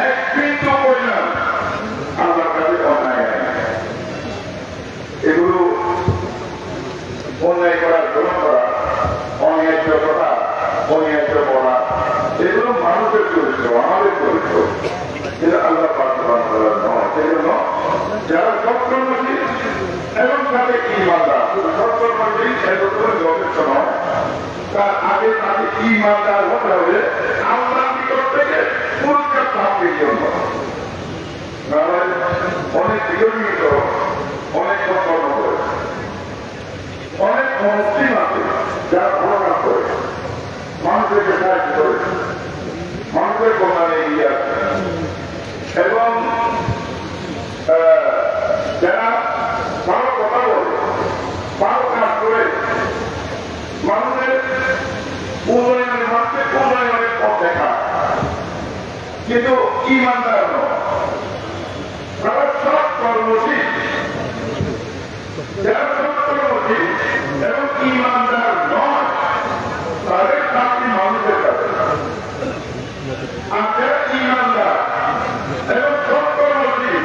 এক বিন্দু পরিমাণ আল্লাহর কাছে অন্যায় নাই। এগুলো অন্যায় করার জন্য করা, অন্যায্য করা, অন্যায্য বলা, এগুলো মানুষের চরিত্র, আমাদের চরিত্র, এটা আল্লাহ পাঠ্যবান করার নয়। সেই জন্য যারা সৎকর্মশীল এবং সাথে ইমানদার, শুধু সৎকর্মশীল এতটুকু যথেষ্ট নয়, তার আগে তাকে ইমানদার হতে হবে আল্লাহর নিকট থেকে পুরস্কার প্রাপ্তির জন্য। অনেক বিগত অনেক সৎকর্ম করে, অনেক মুসলিম আছে যারা ভালো কাজ করে, মানুষদেরকে সাহায্য করে, মানুষের কল্যাণে এগিয়ে আসে, এবং যারা ভালো কথা বলে, ভালো কাজ করে, মানুষের উন্নয়নের মাধ্যমে উন্নয়নের পথ দেখা, কিন্তু ইমানদার নয়, তারা সব কর্মশীল, যারা সব কর্মশীল এবং ইমানদার নয়, তাদের প্রাপ্তি মানুষের কাছে। আর যারা ইমানদার এবং সব কর্মশীল,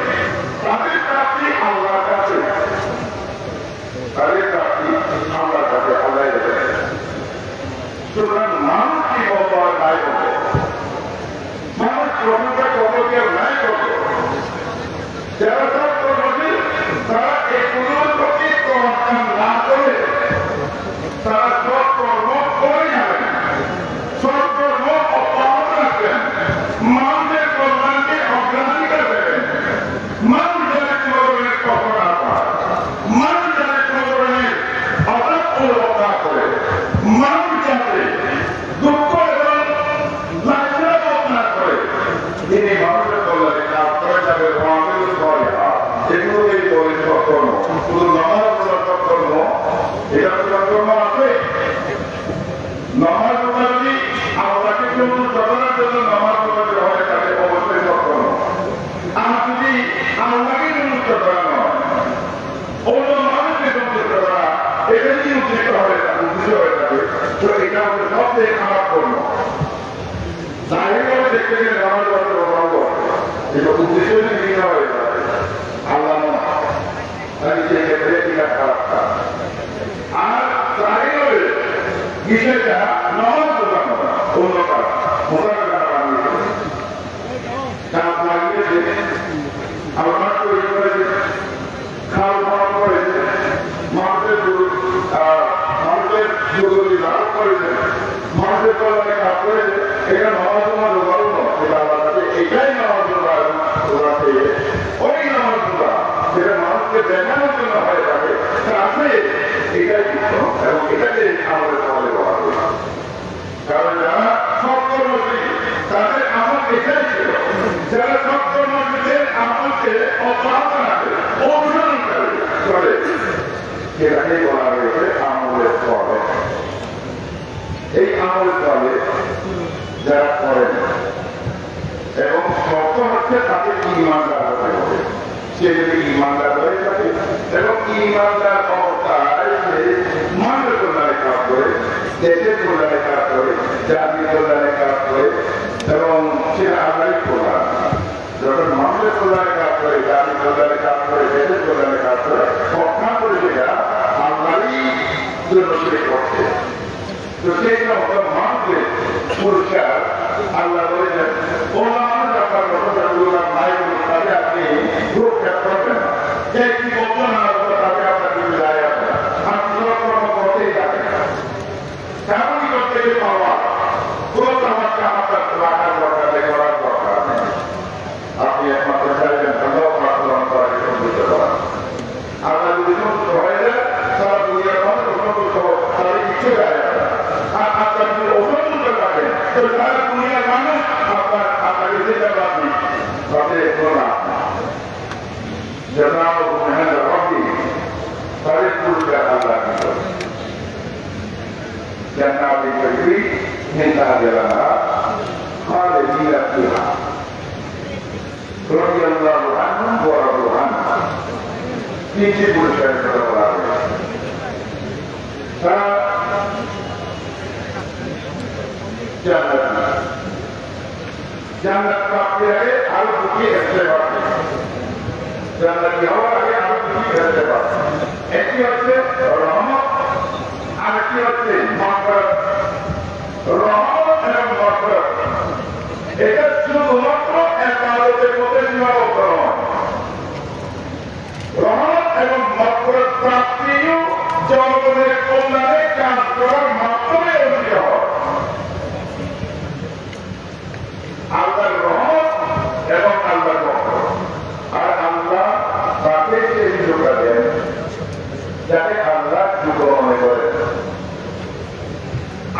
তাদের প্রাপ্তি আল্লাহর কাছে, তাদের প্রাপ্তি আল্লাহর কাছে, আল্লাহ দেবে। সুতরাং মানুষ কি বলবো আর নাই বলবো, মানুষ প্রভুকে কবকে নাই করবো, যারা সব কর্মশীল তারা এগুলোর প্রতি তোয়াক্কা না করে তারা সব কর্ম করে যাবেন, সব কর্ম অব্যাহত রাখবেন, মানুষের কল্যাণকে অগ্রাধিকার দেবেন, মানুষ যারা কোন ধরনের কষ্ট না পায়, মানুষ যারা কোন ধরনের অভাব অনুভব না করে, মানুষ যাতে দুঃখ এবং লাঞ্ছনা বোধ না করে, তিনি মানুষের কল্যাণে কাজ করে যাবেন। এগুলোকেই বলে সৎকর্ম। শুধু নামাজ পড়া সৎকর্ম, এটা সৎকর্ম আছে। নামাজ পড়া যদি আল্লাহকে সন্তুষ্ট করার জন্য নামাজ পড়াতে হয়, তাকে অবশ্যই সৎকর্ম। আর যদি আল্লাহকে সন্তুষ্ট করা নয়, অন্য মানুষকে সন্তুষ্ট করা, এটা যদি উদ্দেশ্য হয়ে থাকে, উদ্দেশ্য হয়ে থাকে, তো এটা হচ্ছে সবচেয়ে খারাপ কর্ম। জাহিরভাবে দেখতে গেলে নামাজ পড়াতে অপরাধ হয়, এটা উদ্দেশ্য বিভিন্ন হয়ে থাকে। আল্লাহ তাই সেক্ষেত্রে এটা খারাপ কাজ। আর জাহিরভাবে বিষয়টা নামাজ পড়া করা অন্য কাজ, মোকাবেলা বানিয়ে কাজ লাগিয়েছে, আল্লাহ তৈরি করেছে, খাল পালন করেছে, মানুষের দুর্গতি লাভ করেছে, মানুষের কল্যাণে কাজ করেছে, এটা নামাজ তোমার উদাহরণ নয়, সেটা আল্লাহ কাছে এটাই নামাজ উদাহরণ। ওই নামাজ যেটা মানুষকে দেখানোর জন্য হয়ে থাকে, আছে এটাই কিছু এবং এটাকে আমাদের সমাজে বলা হয়। কারণ যারা সৎকর্মশীল তাদের আমল এটাই ছিল, যারা সৎকর্মশীলের আমলকে অব্যাহত রাখে, অনুসরণ করে, সেটাকেই বলা হয়েছে আমলের ফলে। এই আমলের ফলে যারা করেন এবং শর্ত হচ্ছে তাকে ইমানদার হতে হবে। সে যদি ইমানদার হয়ে থাকে এবং ইমানদার অবস্থায় সে মানুষের কল্যাণে কাজ করে, দেশের কল্যাণে কাজ করে, জাতির কল্যাণে কাজ করে, এবং সেটা আল্লাহই কল্যাণ। যখন মানুষের কল্যাণে কাজ করে, জাতির কল্যাণে কাজ করে, দেশের কল্যাণে কাজ করে, ঘটনা করে সেটা আল্লাহই জন্য সে করছে। তো সেই সমস্ত মানুষের পুরস্কার আল্লাহ বলেছেন, অন্য মানুষ আপনার ঘটনাগুলো নাই বলে তাকে আপনি পুরস্কার করবেন না, যে কি বলবো না তাকে আপনার কিন্তু যায় আপনার আপনি কর্ম করতেই যাবেন। তেমনই করতে গিয়ে পাওয়া কোনো আমাকে আপনার রাখার দরকার নেই, করার দরকার নেই। আপনি একমাত্র চাইবেন প্রার্থনা করাকে সন্তুষ্ট করা। আপনার যদি সন্তুষ্ট হয়ে যায় সারা দুনিয়ার মানুষ অসন্তুষ্ট তাদের কিছু যায় না। আর আপনার যদি অসন্তুষ্ট থাকেন তো সারা দুনিয়ার মানুষ আপনাকে যেটা বাকি তাদের কোনো লাভ নেই। جزاء عند ربه فيقول الله جنات تجري من تحتها الانهار خالدين فيها رضي الله عنهم ورضوا عنه তিনটি পুরস্কারের কথা বলা হয়েছে। তারা জান্নাত জান্নাত প্রাপ্তির আগে আরো দুটি ইস্তেগফার জান্নাতি হওয়ার আগে আরো দুটি ইস্তেগফার একটি হচ্ছে রহমত আর একটি হচ্ছে মাগফিরাত রহমত এবং মাগফিরাত এটা শুধুমাত্র ইবাদতের মধ্যে সীমাবদ্ধ নয় রহমত এবং মাগফিরাত প্রাপ্তিও জনগণের কল্যাণে কাজ করার মাধ্যমে অর্জিত হয় আল্লাহর রহমত এবং আল্লাহর মাগফিরাত আর আল্লাহ তাকে সেই সুযোগটা দেন যাকে আল্লাহ যোগ্য মনে করেন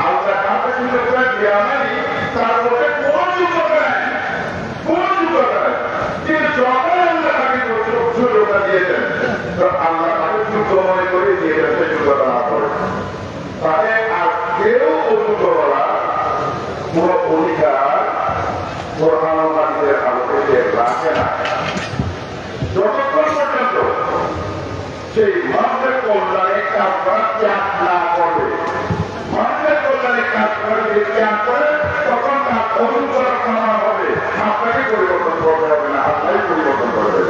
আল্লাহ কাকে সুযোগটা দেওয়া নাই তার মধ্যে কোন যোগ্যতা নাই কোন যোগ্যতা নাই কিন্তু যখন আল্লাহ তাকে সুযোগটা দিয়েছেন আল্লাহ তাকে যোগ্য মনে করে দিয়েছেন সেই যোগ্যতা না করে তাকে আর কেউ অযোগ্য করা কোন অধিকার কোরআনের আলোকে রাখে না যতক্ষণ পর্যন্ত সেই মানুষের কল্যাণে কাজ করা ত্যাগ না করবে মানুষের কল্যাণে কাজ করা যদি ত্যাগ করে তখন তার অনুকরণ করা হবে আপনাকে পরিবর্তন করতে হবে না আপনাকে পরিবর্তন করবে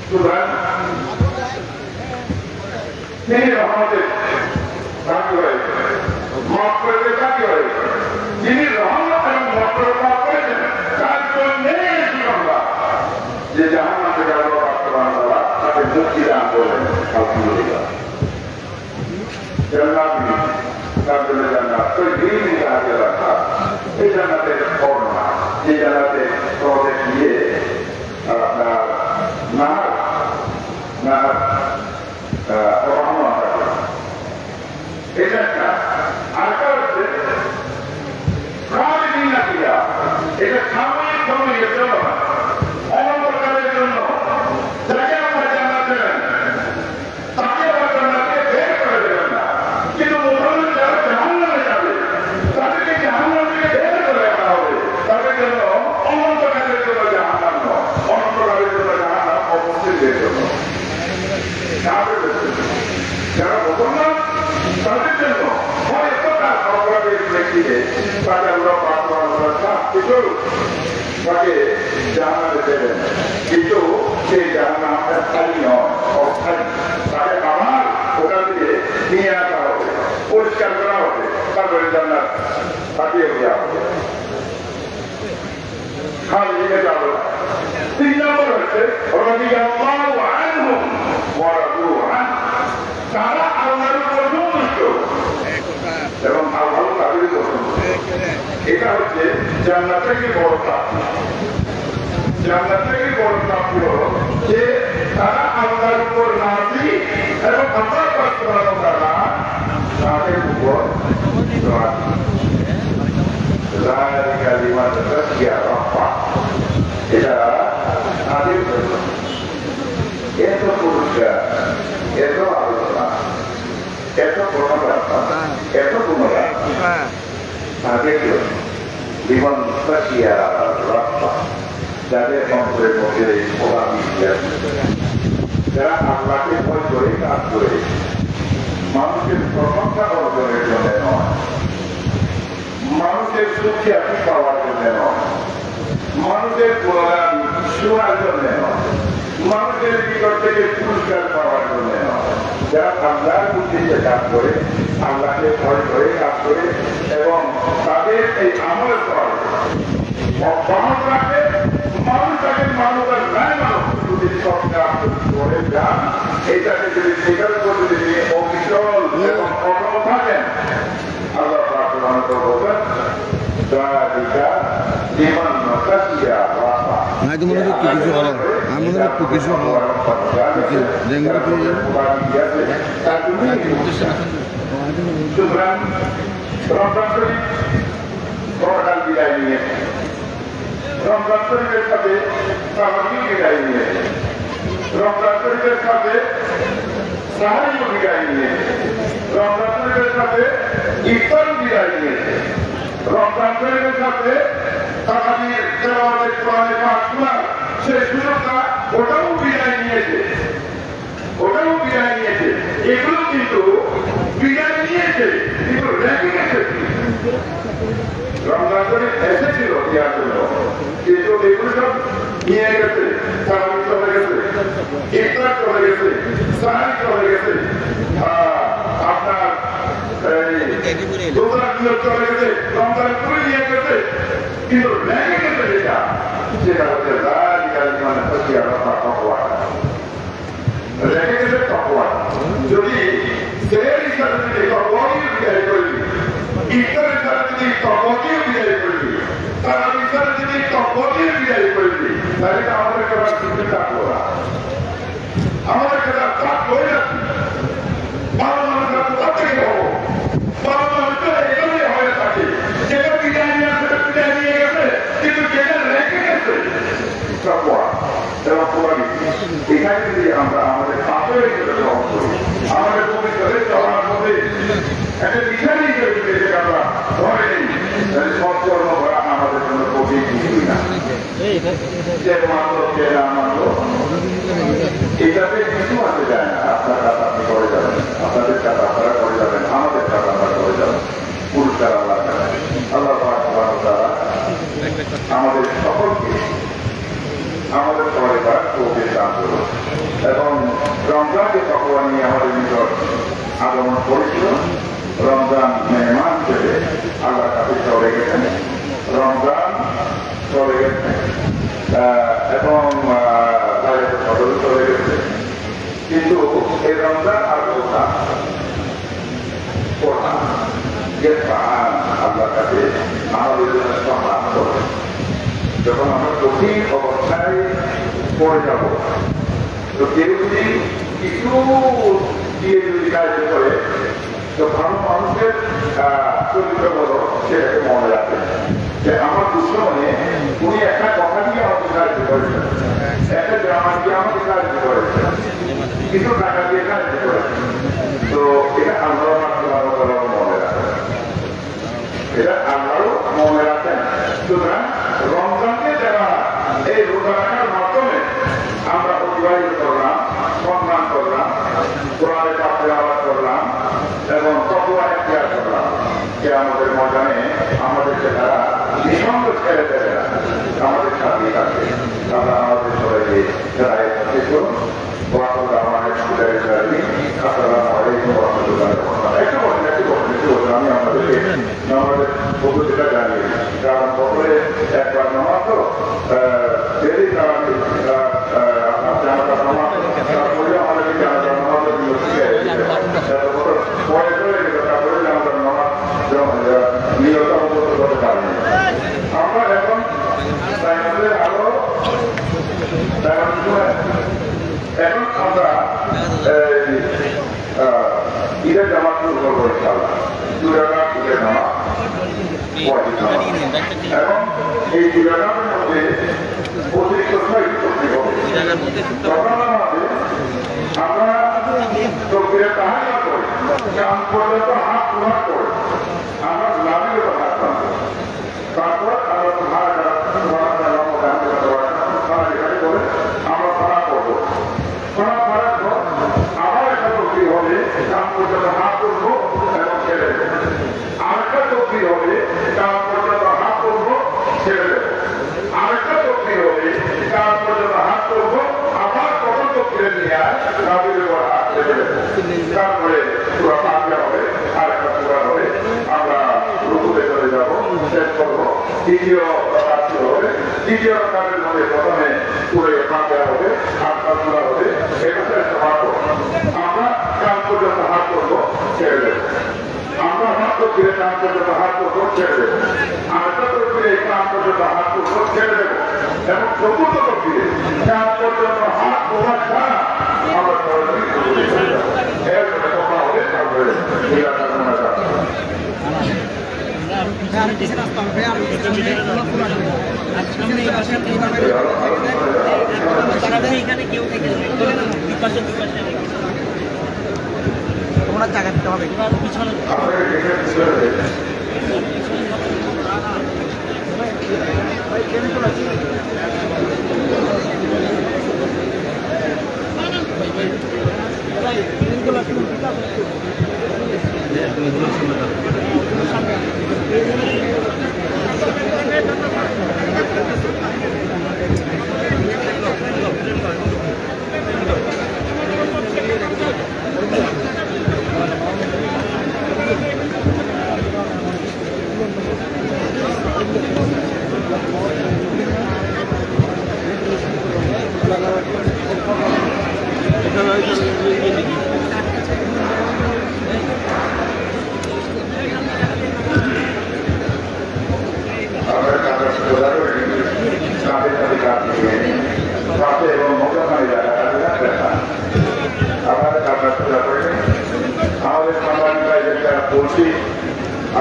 সুতরাং তিনি রহমতের দাবি হয়েছে মাফ করতে দাবি হয়েছে যিনি রহমত এবং মাফ করেছেন তার জন্যে আমরা যে জাহান্নাম থেকে আল্লাহ বাস্তবায়ন করা তাকে মুক্তি দান করলেন আলহামদুলিল্লাহ জান্নাতি তার জন্য জান্নাত ওই দিন কাজে রাখা এই জান্নাতের বর্ণনা যে জান্নাতে তোমাদের গিয়ে আপনার নাহার রহমান এটা একটা আরেকটা হচ্ছে খালিদিন নাকিয়া এটা সাময়িক সময়ের জন্য অনন্তকালের জন্য যাকে আমরা জান্নাত দেবেন তাকে আবার জান্নাতে বের করে দেবেন না কিন্তু মুসলমান যারা জাহান্নামে যাবে তাদেরকে জাহান্নাম থেকে বের করে আনা হবে তাদের জন্য অনন্তকালের জন্য জাহান্নাম নয় অনন্তকালের জন্য জাহান্নাম অবশ্যই জন্য যারা মুসলমান তাদের জন্য হয়তো তার অপরাধের ব্যক্তিকে তাকে আমরা কিছু তাকে জাহান্নামে দেবেন কিন্তু সেই জাহান্নাম স্থায়ী নয় অস্থায়ী তাকে আবার ওখান থেকে নিয়ে আসা হবে পরিষ্কার করা হবে তারপরে জান্নাত পাঠিয়ে দেওয়া হবে খালি নিয়ে যাবো 3 নম্বর হচ্ছে তারা আল্লাহর উপর সন্তুষ্ট এবং আল্লাহ তাদের উপর সন্তুষ্ট এটা হচ্ছে জান্নাত থেকে বড় প্রাপ্তি জান্নাত থেকে বড় প্রাপ্তি হলো যে তারা আল্লাহর উপর রাজি এবং আল্লাহর বাস্তবায়ন তারা তাদের উপর এটা তাদের জন্য এত পুরস্কার এত আলোচনা এত প্রণাবার্তা এত পুনরাবৃত্তি তাদের জন্য জীবন রক্ষা যাদের অন্তরের মধ্যে প্রভাবী যারা আল্লাহকে ভয় করে কাজ করে মানুষের প্রশংসা অর্জনের জন্য নয় মানুষের সুখ্যাতি পাওয়ার জন্য নয় মানুষের গুণগান শোনার জন্য নয় মানুষের ভিতর থেকে পুরস্কার পাওয়ার জন্য নয় যারা আল্লাহর বুদ্ধিতে কাজ করে আল্লাহকে ভয় করে কাজ করে এবং তাদের এই আমল করে অব্যাহত রাখে মানুষ তাকে মানবের ন্যায় মানুষ যদি সব কাজ করে যান এইটাকে যদি স্বীকার করে যদি অবিচল এবং অটল থাকেন আল্লাহ প্রার্থনা করবেন জীবন নকাশিয়া রাস্তা নাই তোমার তো কিছু হলো আমাদের তো কিছু হলো ডেঙ্গু তো সুতরাং রমজান শরীফ গতকাল বিদায় নিয়েছে রমজান শরীফের সাথে সাহায্য বিদায় নিয়েছে রমজান শরীফের সাথে সাহায্য বিদায় নিয়েছে রমজান শরীফের সাথে ইফতার বিদায় নিয়েছে রমজান শরীফের সাথে তারাবির তেলাওয়াতের কোরআনে পাঠ শোনা সেই সুযোগটা ওটাও বিদায় নিয়েছে এগুলো কিন্তু বিদায় নিয়েছে কিন্তু রেখে গেছে রমজান শরীফ এসেছিল দেওয়ার জন্য, কিন্তু এগুলো সব নিয়ে গেছে, তারাবি চলে গেছে, ইফতার চলে গেছে, সাহারি চলে গেছে, আপনার রোজার নিয়ত চলে গেছে, রমজান পুরে নিয়ে গেছে, কিন্তু লেগে গেছে যেটা হচ্ছে মানে রেখে গেছে তকওয়া। যদি সেহের সাথে যদি তকওয়াকে বিদায় করবি, ইফতারের সাথে যদি তকওয়াকে বিদায় করবি, তারাবির সাথে যদি তকওয়াকে বিদায় করবি, তাহলে আমাদের কাছে কিছু থাকলো না, আমাদের কাছে থাকলোই না। ভালো মানুষরা কোথা থেকে হবো? ভালো মানুষরা এগুলোই হয়ে থাকে, যেটা বিদায় নিয়ে সেটা বিদায় নিয়ে গেছে, কিন্তু যেটা রেখে গেছে তকওয়া এবং কোরআন। এখানে যদি আমরা আমাদের পাপের হিসেবে গ্রহণ করি, আমাদের পবিত্রের চলার মধ্যে একটা বিধান হিসেবে যদি আমরা ধরে নিই, তাহলে সৎকর্ম করা আমাদের জন্য কঠিন কিছুই না। যে মানল যে না মানল এটাতে কিছু আসে যায় না। আপনার কাজ আপনি করে যাবেন, আপনাদের কাজ আপনারা করে যাবেন, আমাদের কাজ আমরা করে যাবেন। পুরস্কার আল্লাহ আল্লাহ তাআলা আমাদের সকলকে আমাদের পরিবার তৌফিক দান করুন। এবং রমজানকে তকওয়া নিয়ে আমাদের নিকট আগমন করেছিল। রমজান মেহমান হিসেবে আল্লাহর কাছে চলে গেছেন, রমজান চলে গেছে এবং বাইরে সদর চলে গেছে, কিন্তু এই রমজান আর কোথা যে আল্লাহর কাছে আমাদের জন্য সম্মান করবে। যখন আমরা কঠিন অবস্থায় পড়ে যাব, তো কেউ যদি কিছু দিয়ে যদি সাহায্য করে, তো ভালো মানুষের চরিত্র বলো সেটাকে মনে রাখে যে আমার দুঃসময়ে উনি একটা কথা দিয়ে আমাকে সাহায্য করেছেন, একটা জামা দিয়ে আমাকে সাহায্য করেছেন, কিছু টাকা দিয়ে সাহায্য করেছেন। তো এটা আমরাও মনে রাখেন, এটা আমরাও মনে রাখেন। সুতরাং রমজানকে যারা এই রোজা রাখার মাধ্যমে আমরা অতিবাহিত করলাম, সম্মান করলাম, কোরআনের পাশে আবাদ করলাম এবং তকওয়া ইখতিয়ার করলাম, যে আমাদের ময়দানে আমাদেরকে তারা নিঃসঙ্গ ছেড়ে দেবে না, আমাদের সাথেই থাকবে। তারা আমাদের সবাইকে যারা একত্রিত করুন। আসসালামু আলাইকুম ওয়া রাহমাতুল্লাহি ওয়া বারাকাতুহু। একটু বলেন, আমি আপনাদেরকে নামাজের পদ্ধতিটা জানিয়ে দিই। কারণ বছরে একবার নামাজ তো ডেলি তারাবি জানাজা নামাজ, তারপরে আমাদেরকে জানাজা নামাজের নিয়ত শিখিয়ে দিতে পরে চলে গেছে, তারপরে জানাজা নামাজ নিয়ত অবগত করতে পারিনি। আমরা এখন আরো এখন আমরা ঈদের জামাত শুরু করবো ইনশাআল্লাহ। 2 রাকাত ঈদের নামাজ এবং এই 2 রাকাতের মধ্যে অতিরিক্ত 6 তকবীর হবে। সকাল নামাজে আমরা তকবীরে তাহলিল করি, কান পর্যন্ত হাত প্রহার করে আমরা লাভের উপর হাত বাঁধব। তারপর আমরা করে আমরা ফাড়া করবো। ফাড়া ফাড়ার পর আবার একটা তকবীর হবে, কান পর্যন্ত হাত করবো এবং ছেড়ে দেবো। আরেকটা তকবীর হবে, কান পর্যন্ত হাত করবো, ছেড়ে দেবো। আরেকটা তকবীর হবে, কান পর্যন্ত হাত করবো, আবার কত তকবীরে নিয়ে লাভের উপর হাত ছেড়ে দেবো। তারপরে সূরা ফাতিহা হবে, আরেকটা সূরা হবে, আমরা রুকুতে চলে যাবো, শেষ করবো। দ্বিতীয় রাকাত হবে, দ্বিতীয় রাকাতের মধ্যে প্রথমে পুরো ফাতিহা হবে, আরেকটা সূরা হবে, এটা শেষ হওয়ার পর আমরা কান পর্যন্ত হাত করবো, ছেড়ে দেবো। আমরা হাত তকবীরে কান পর্যন্ত হাত করবো, ছেড়ে দেবো। আরেকটা তকবীরে কান পর্যন্ত হাত করবো, ছেড়ে দেবো। এবং চতুর্থ তকবীরে কান পর্যন্ত হাত করা ছাড়া আমরা সরাসরি রুকুতে চলে যাবো। এরপরে কথা হবে, তারপরে তোমরা জায়গা দিতে হবে পিছনে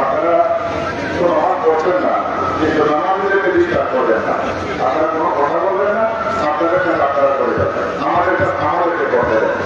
আপনারা কোনো নামাজ পড়ছেন না, কিন্তু নামাজদেরকে ডিস্টার্ব করবেন না। আপনারা কোনো কথা বলবেন না, আপনাদের সঙ্গে আপনারা করে যাবেন, আমাদেরকে করতে দেন।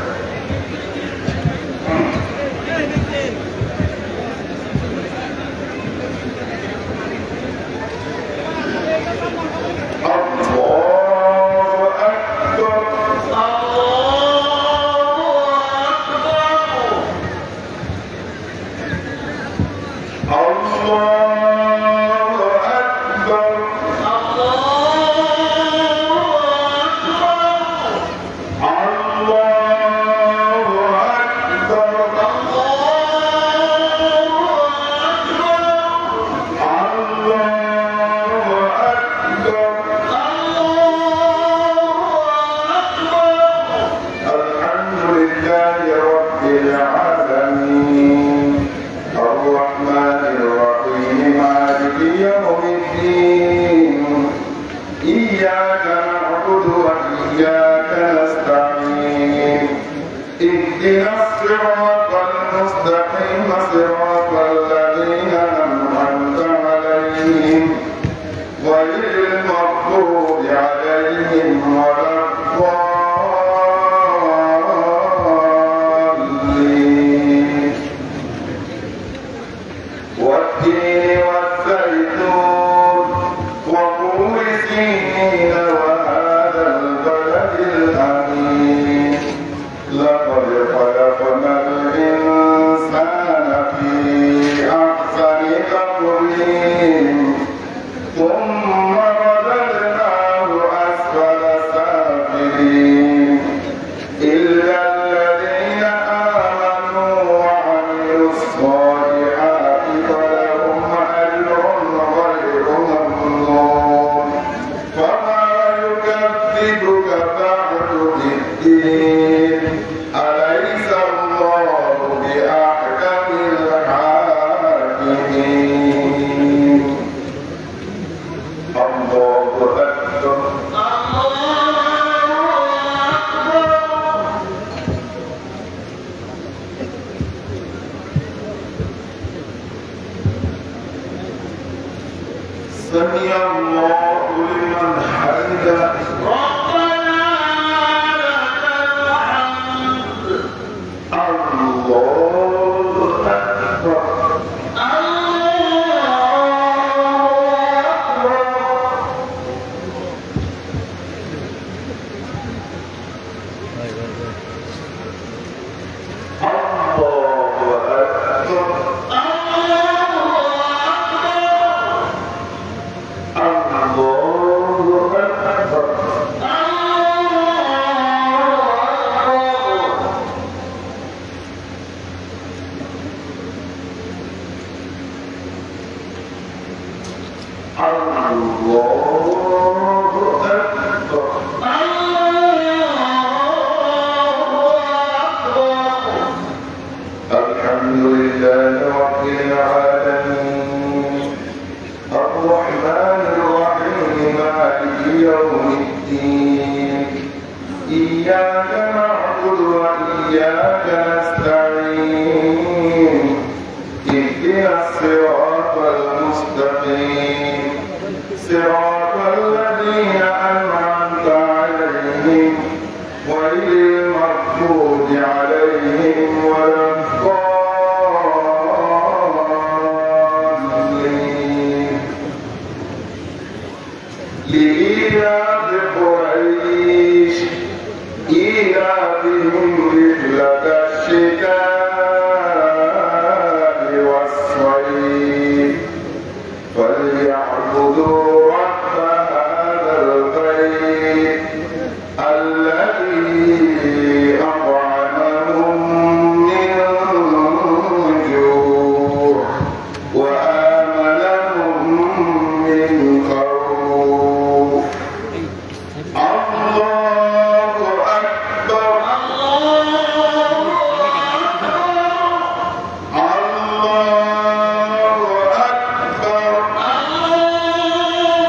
سمع الله لمن حمده ربنا لك الحمد الله أكبر إياك نعبد وإياك نستعين اهدنا الصراط المستقيم صراط الذين أنعمت عليهم غير المغضوب عليهم ولا الضالين لإيلاف قريش إيلافهم رحلة الشتاء والصيف فليعبدوا رب هذا البيت الذي أطعمهم من جوع وآمنهم من خوف. الله أكبر الله أكبر الله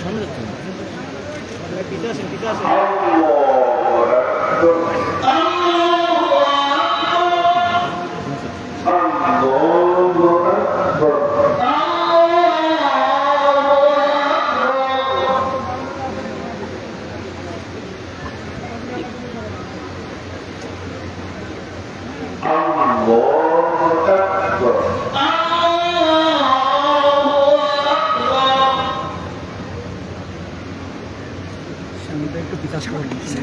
সামনে যাচ্ছে পিঠে আসেন সামনে একটু পিঠা করে দিচ্ছি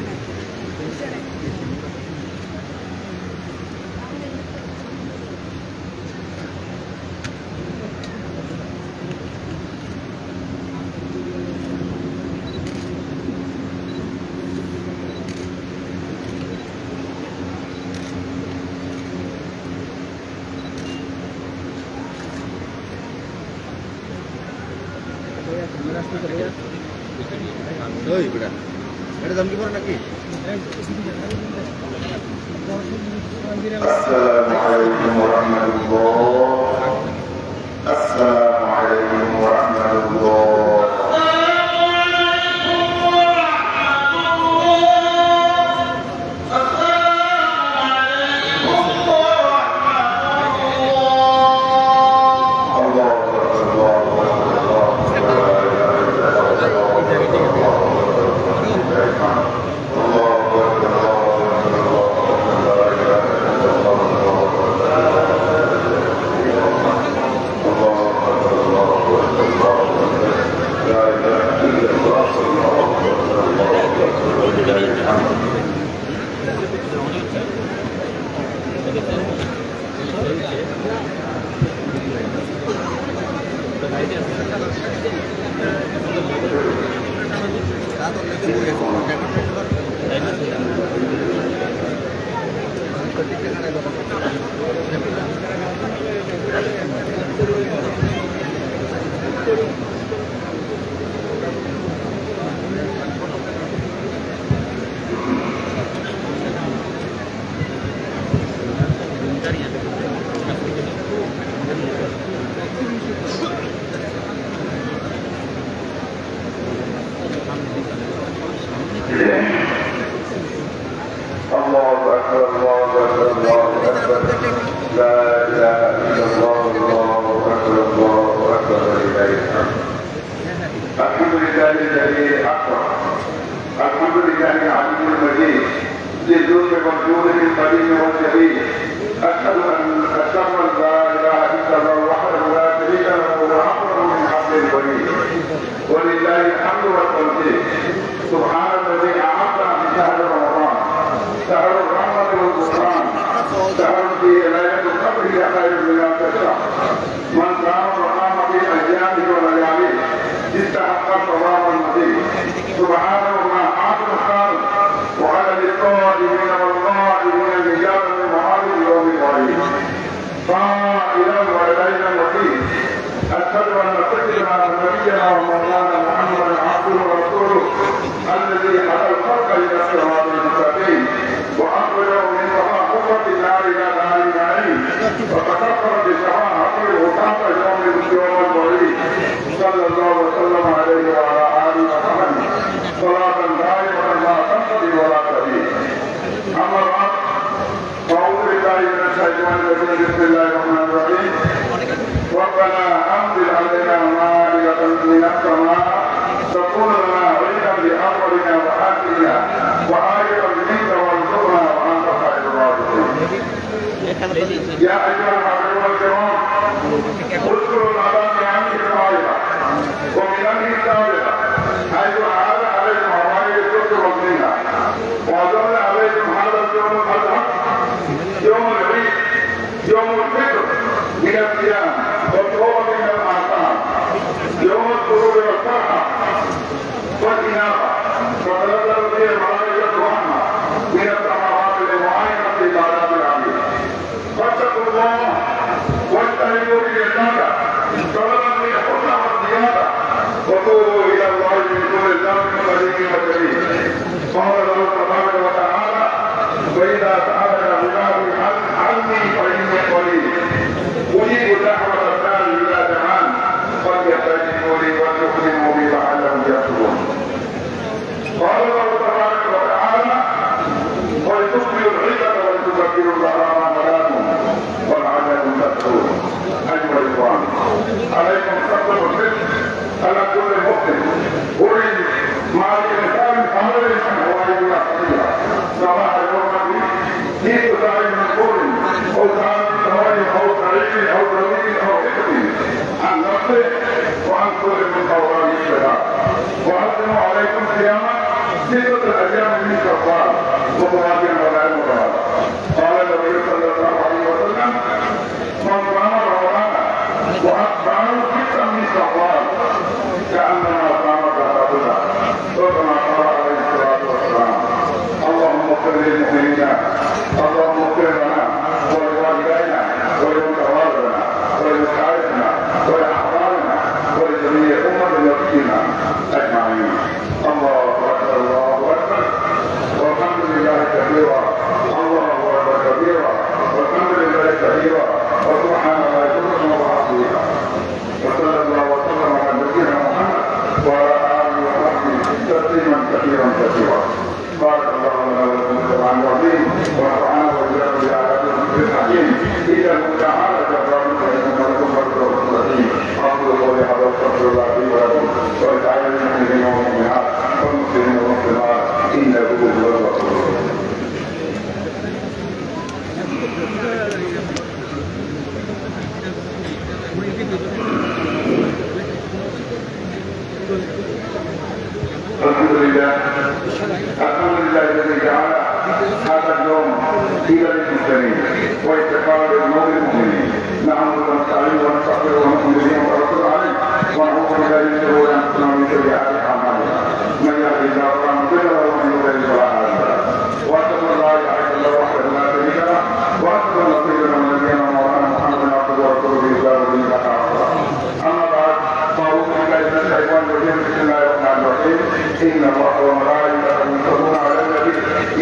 ওই বেটা এটা দাম কি পড়ে নাকি السلام عليكم ورحمة الله. السلام عليكم ورحمة الله. الله أكبر الله أكبر الله أكبر لا إله إلا الله الله أكبر الله أكبر لله الحمد. الحمد لله الذي أكبر. الحمد لله العلي المجيد ذي الجود والجود القديم والجديد. أشهد أن لا إله إلا الله وحده لا شريك له وأمره من حبل الوليد ولله الحمد والتوفيق. سبحان الذي أعطى في شهر رمضان شهر الرحمة والغفران شهر في ليلة القدر خير من ألف شهر. من قام وقام في أيامه ولياليه استحق الثواب المزيد. سبحانه ما أعطى الخالق وعلى للقائمين والقائمين رجال من معارض يوم القريب قائلا وإلينا المصير. أشهد أن سيدنا ونبينا ومولانا محمدا عبده ورسوله الذي هدى الخلق إلى الصراط المستقيم وأخرجه من صحابة النار إلى دار النعيم وتكفر بشفاعة الغطاة يوم الوعيد. صلى الله وسلم عليه وعلى آله وصحبه صلاة دائمة لا تنقضي ولا تبيد. أما بعد فأعوذ بالله من الشيطان الرجيم. بسم الله الرحمن الرحيم. ربنا أنزل علينا مائدة من السماء تكون لنا عيدا لأولنا وآخرنا وآية منك وارزقنا وأنت خير الرازقين. يا أيها الحاضرون الكرام اذكروا العذاب عنه الصالحة ومن أمره السابقة حيث أعاد عليكم هوائي الكفر والزنا وأضل عليكم هذا اليوم الأضحى يوم العيد يوم الفطر من الصيام والتوبة من الآثام يوم السرور والفرحة والإنابة فتنزل فيه الملائكة عنها من السماوات لمعاينة عبادات العبيد. فاتقوا الله واجتنبوا به النار طلبا من الحسنى والزيادة وتوبوا وأقسم عليكم صياما 6 أيام من شوال متواصلا وغير متواصل. قال النبي صلى الله عليه وسلم: من صام رمضان وأتبعه 6 من شوال كأنما صام الدهر كله. وكما قال عليه الصلاة والسلام: اللهم اغفر للمؤمنين، اللهم اغفر لنا ولوالدينا ولمن توالدنا ولمشايخنا ولأحبابنا ولجميع أمة المسلمين أجمعين. الله أكبر الله أكبر والحمد لله كثيرا، الله أكبر كبيرا والحمد لله كثيرا وسبحان الله بكرة وأصيلا. وصلى الله وسلم على نبينا محمد وعلى آله وصحبه تسليما كثيرا كثيرا. بارك الله لنا ولكم في القرآن العظيم ونفعنا وإياكم بآيات الذكر الحكيم. إذا تعالى جبران فإنكم لكم مغفرة رحيم. أقول قولي هذا واستغفر الله لي ولكم ولسائر المؤمنين والمؤمنات والمسلمين والمسلمات إنه هو الغفور الرحيم. الحمد لله الذي جعل هذا اليوم إلى للمسلمين واتقاء لأمور المؤمنين. نحمد ونستعين ونستغفر ونؤمن به ونتوكل عليه ونعوذ بالله من شرور أنفسنا ومن سيئات أعمالنا. من يهده الله فلا مضل له ومن يضلل فلا هادي له. وأشهد أن لا إله إلا الله وحده لا شريك له وأشهد أن سيدنا ونبينا ومولانا محمدا عبده ورسوله بإسلام دين الآخرة. أما بعد فأعوذ بالله من الشيطان الرجيم. بسم الله الرحمن الرحيم. إن الله وملائكته يصلون على النبي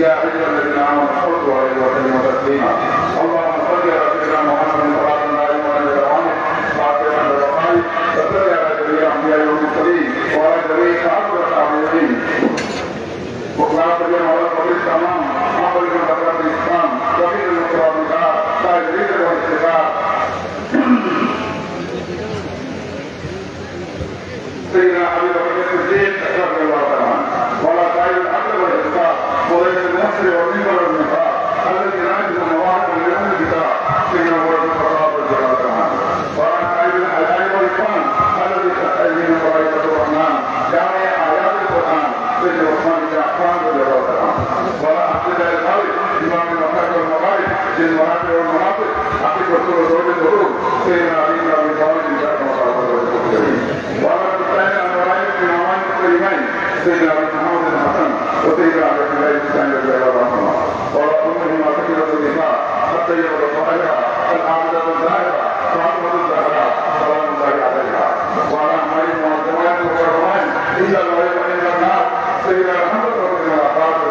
يا أيها الذين آمنوا صلوا عليه وسلموا تسليما. اللهم صل على سيدنا محمد صلاة دائمة على دوامه فاتحة الرقائق وصل على جميع الأنبياء والمرسلين وعلى جميع الصحابة والتابعين وقال بهم على قبر التمام عبر من قبر الإسلام جميع المقربات تاجرين والاستغفار. سيدنا أبي بكر الصديق رضي الله عنه ولا تعيب العقل والإحسان وليس المصر والمنبر والنفاق الذي لا يجوز مواهب من أهل الكتاب سيدنا عمر بن الخطاب رضي الله عنه ولا تعيب الحلال والإخوان الذي تأتيه طائفة الرحمن جامع آيات القرآن سيدنا عثمان بن عفان رضي الله عنه ولا أحسد الخالد إمام المكة والمغارب للمنافع والمناطق حقيق رسول زوج الظهور سيدنا علي بن أبي طالب إن شاء الله وعلى الثاني عن رأيك في نوعين الكريمين سيدنا أبي محمد الحسن وسيدنا عبد الله الثاني رضي الله عنهما وعلى أمهما سكينة النساء الطيبة الطاهرة العابدة الزاهرة فاطمة الزهراء سلام الله عليها وعلى أمهاتهم والجماعة والرحمن إلا الله وإلا الناس سيدنا محمد رضي الله عنه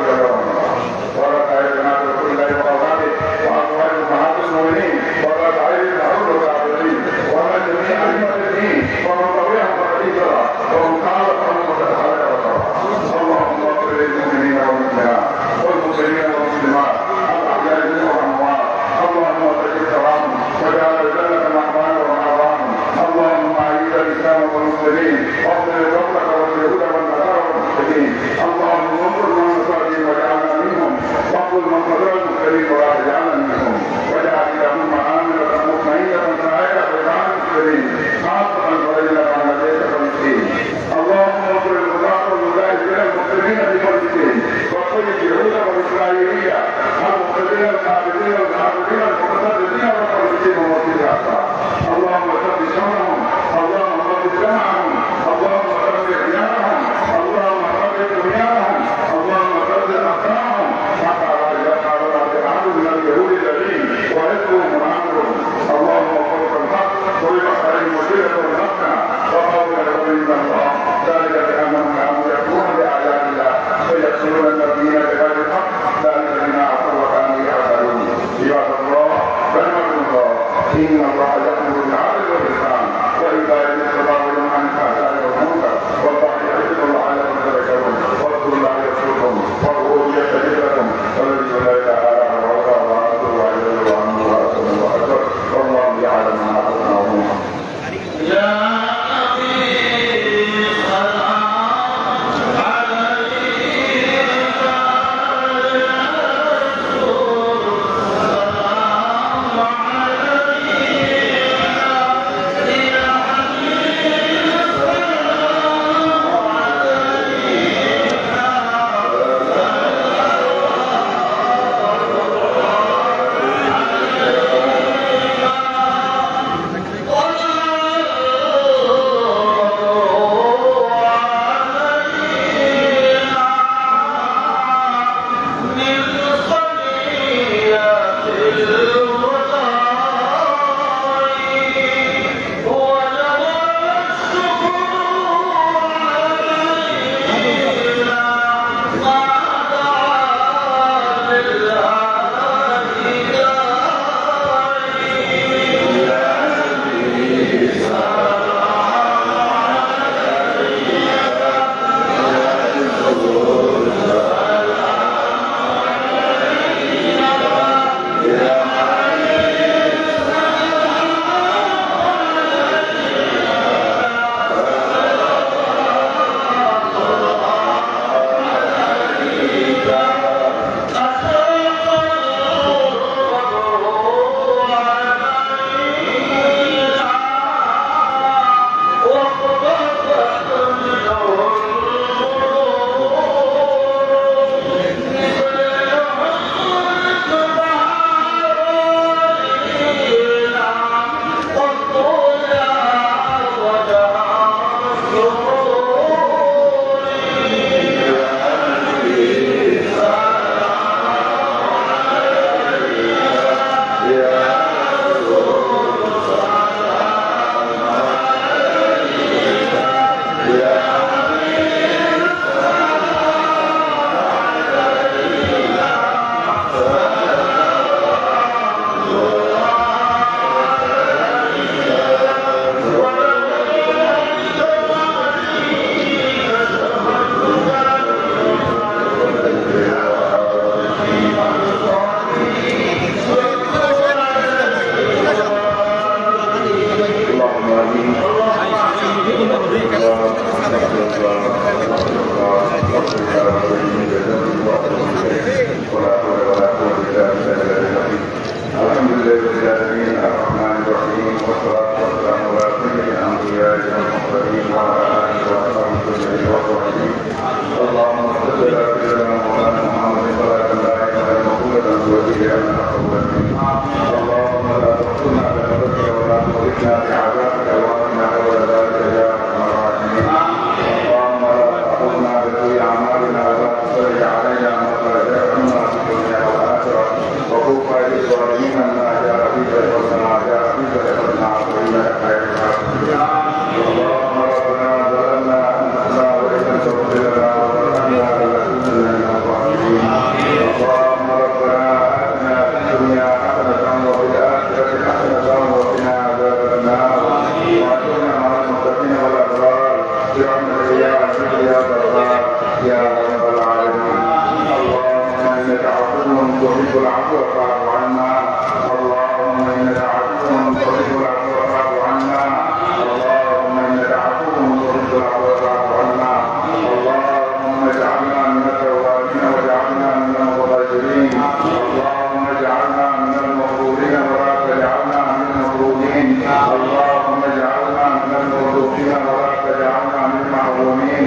وعلى سائر جنات رسول الله وأولاده وأزواج أمهات المؤمنين وعلى سائر الأرض والعابدين وعلى جميع أئمة الدين ومن طبيعهم وحديثها ومن قال فهم وتتحرك وصرا. اللهم اغفر للمؤمنين والمؤمنات والمسلمين والمسلمات الأحياء منهم والأموات. اللهم الراحمين اللهم صل على سيدنا مولانا محمد صلاة دائمة مقبولة وسيلة اللهم لا تحصنا بنظرك ولا تخرجنا بعذابك وقنا ولا ذلك يا ارحم الراحمين اللهم لا تحصنا بسوء اعمالنا ولا تسرع علينا مصائب عنا في الدنيا والاخره وكف للظالمين ما جاء في حفظنا جاء في حفظنا وانك خير الحافظين اللهم ربنا ظلمنا انفسنا وان لم تغفر لنا وترحمنا لنكونن من الظالمين اللهم ربنا اتنا في الدنيا حسنه وفي الاخره حسنه وقنا عذاب النار واجعلنا مع المتقين والابرار برحمتك يا عزيز يا غفار يا رب العالمين اللهم انك عفو تحب العفو فاعف عنا اللهم انك عفو تحب العفو فاعف عنا اللهم انك عفو تحب العفو فاعف عنا اللهم اجعلنا من التوابين واجعلنا من المتطهرين اللهم اجعلنا من المغفورين ولا تجعلنا من المغفورين اللهم اجعلنا من المغفورين ولا تجعلنا من المحرومين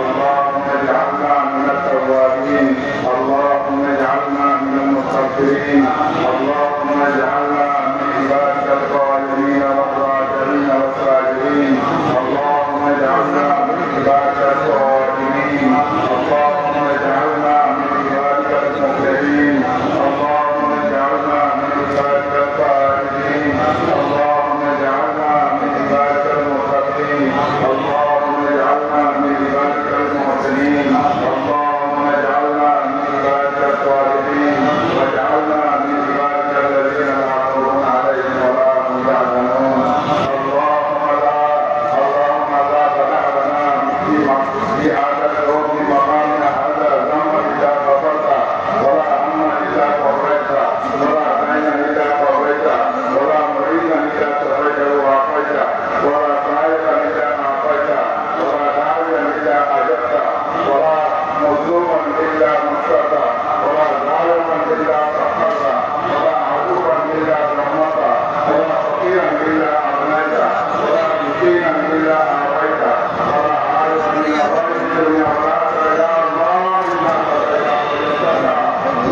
اللهم اجعلنا من التوابين اللهم اجعلنا من المستغفرين اللهم اجعلنا من عبادك الظالمين والراكعين والساجدين اللهم اجعلنا من عبادك الظالمين اللهم اجعلنا من عبادك المخلصين اللهم اجعلنا من عبادك الصالحين اللهم اجعلنا من عبادك المتقين اللهم اجعلنا من عبادك المحسنين اللهم اجعلنا من عبادك الصالحين واجعلنا من عبادك الذين لا خوف عليهم ولا هم يحزنون اللهم لا تدع لنا في هذا اليوم في مقامنا هذا ذنبا الا غفرته ولا هما الا فرجته ولا دينا الا قضيته ولا مريضا الا شفيته وعافيته ولا سائلا الا اعطيته ولا داعيا الا اجبته ولا مظلوما الا نصرته ولا ظالما الا سخرته ولا عدوا الا رحمته ولا فقيرا الا اغنيته ولا مسكينا الا اعطيته ولا عارفا الا رجل يا الله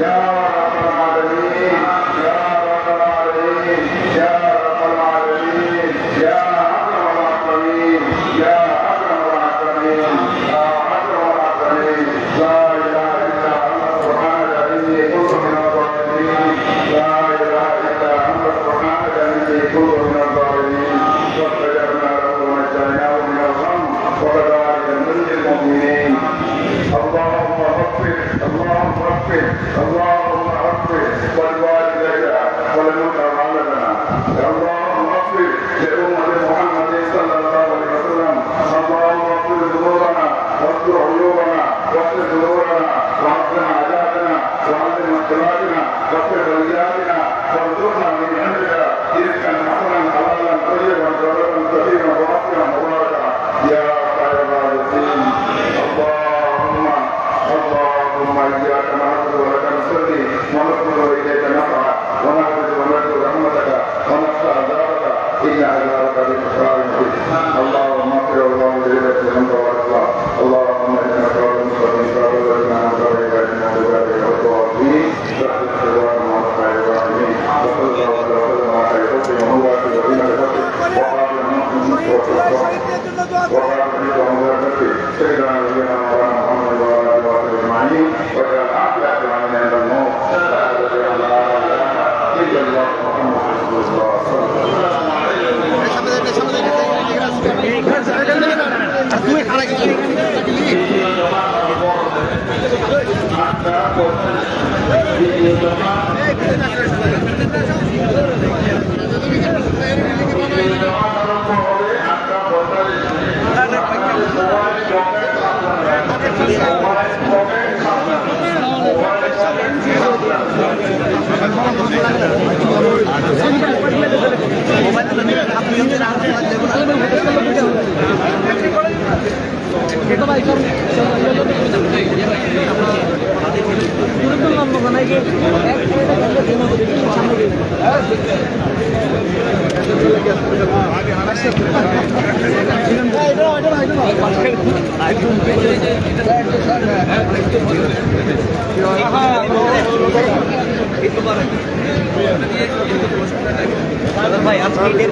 يا رب العالمين يا رب العالمين يا رب العالمين يا اكرم الاكرمين يا اكرم الاكرمين يا اكرم الاكرمين لا اله الا انت سبحانك اني كنت من الظالمين لا اله الا انت سبحانك اني كنت من الظالمين فاستجبنا له ونجيناه من الغم وكذلك ننجي المؤمنين اللهم اغفر اللهم اغفر اللهم اغفر ولوالديك ولمن ارحمنا اللهم اغفر لامه محمد صلى الله عليه وسلم اللهم اغفر ذنوبنا واستر عيوبنا واغفر ذنوبنا واحسن عاداتنا وعلم مقتلاتنا واغفر بلياتنا وارزقنا من عندك رزقا حسنا حلالا طيبا جبلا كثيرا واسعا مباركا يا خير الرازقين اللهم اياك نعبد ولك نصلي ونطلب اليك نفعا ونعبد ونرجو رحمتك ونخشى عذابك ان عذابك بكفار مبين اللهم اغفر اللهم لنا ذنوبنا وارضنا اللهم انك غفور مستقيم صراط الذين انعمت عليهم غير المغضوب عليهم ولا الضالين برحمتك سبحان الله خير الراحمين وصلى الله وسلم على خير خلقه وهو في الذين بفضله وقال المؤمن وقال في سيدنا نبينا مولانا محمد وعلى اله وصحبه اجمعين وجعل عافيه عند الموت لا اله الا الله محمد رسول الله صلى الله عليه আগে ভাই আজকে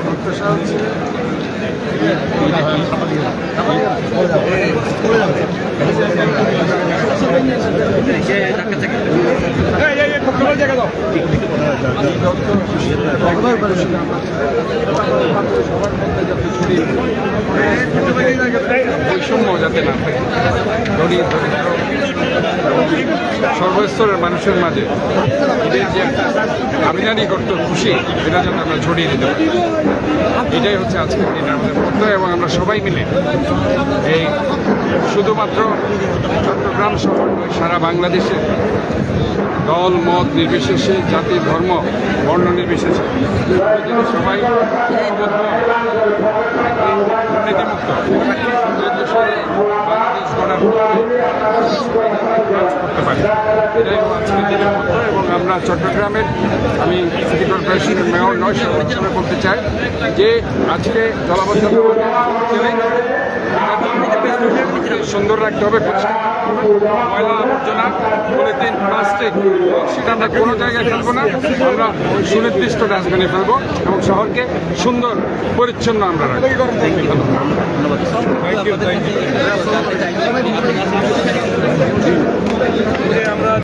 প্রত্যাশা হচ্ছে বৈষম্য যাতে না থাকে, ধনী দরিদ্র সর্বস্তরের মানুষের মাঝে ঈদের যে একটা আভিধানিক অর্থ খুশি, এটা যেন আমরা ছড়িয়ে দিতে পারি। এটাই হচ্ছে আজকের দিন আমাদের প্রত্যয়, এবং আমরা সবাই মিলে এই শুধুমাত্র চট্টগ্রাম শহর নয়, সারা বাংলাদেশে দল মত নির্বিশেষে, জাতি ধর্ম বর্ণ নির্বিশেষে সবাই দুর্নীতিমুক্ত বাংলাদেশ গড়ার কাজ করতে পারি। এটাই আজকের দিনের মতো। এবং আমরা চট্টগ্রামের, আমি সিটি কর্পোরেশনের মেয়র নয়, সর্বোচ্চভাবে বলতে চাই যে আজকে জলাবদ্ধতা সুন্দর রাখতে হবে, পরিষ্কার ময়লা আবর্জনা পলিথিন প্লাস্টিক সেটা আমরা কোনো জায়গায় ফেলবো না, আমরা সুনির্দিষ্ট ডাস্টবিনে ফেলবো এবং শহরকে সুন্দর পরিচ্ছন্ন আমরা রাখবো। ধন্যবাদ।